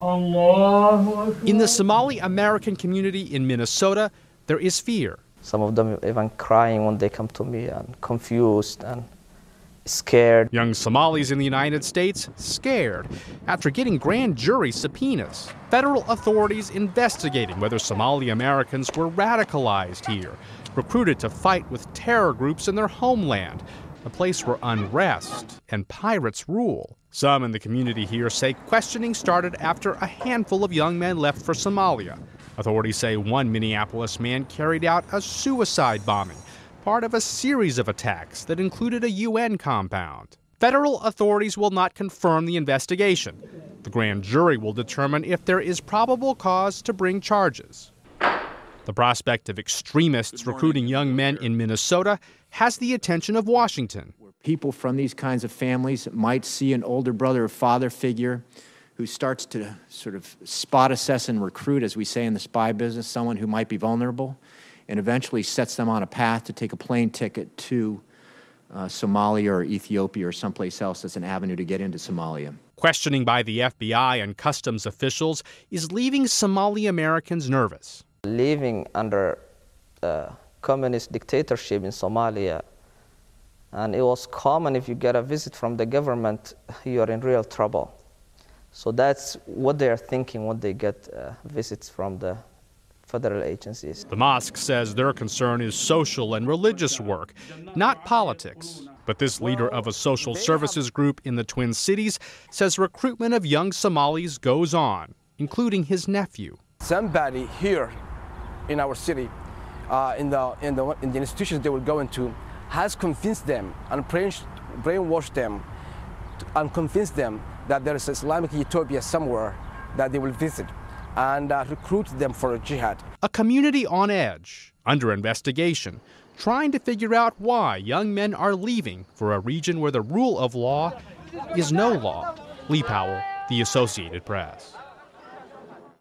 In the Somali-American community in Minnesota, there is fear. Some of them even crying when they come to me and confused and scared. Young Somalis in the United States scared after getting grand jury subpoenas. Federal authorities investigating whether Somali-Americans were radicalized here, recruited to fight with terror groups in their homeland, a place where unrest and pirates rule. Some in the community here say questioning started after a handful of young men left for Somalia. Authorities say one Minneapolis man carried out a suicide bombing, part of a series of attacks that included a UN compound. Federal authorities will not confirm the investigation. The grand jury will determine if there is probable cause to bring charges. The prospect of extremists recruiting young men in Minnesota has the attention of Washington. People from these kinds of families might see an older brother or father figure who starts to sort of spot assess and recruit, as we say in the spy business, someone who might be vulnerable, and eventually sets them on a path to take a plane ticket to Somalia or Ethiopia or someplace else that's an avenue to get into Somalia. Questioning by the FBI and customs officials is leaving Somali-Americans nervous. Living under communist dictatorship in Somalia, and it was common if you get a visit from the government, you're in real trouble. So that's what they're thinking when they get visits from the federal agencies. The mosque says their concern is social and religious work, not politics. But this leader of a social services group in the Twin Cities says recruitment of young Somalis goes on, including his nephew. Somebody here in our city, in the institutions they will go into, has convinced them and brainwashed them and convinced them that there is Islamic utopia somewhere that they will visit, and recruit them for a jihad. A community on edge, under investigation, trying to figure out why young men are leaving for a region where the rule of law is no law. Lee Powell, The Associated Press.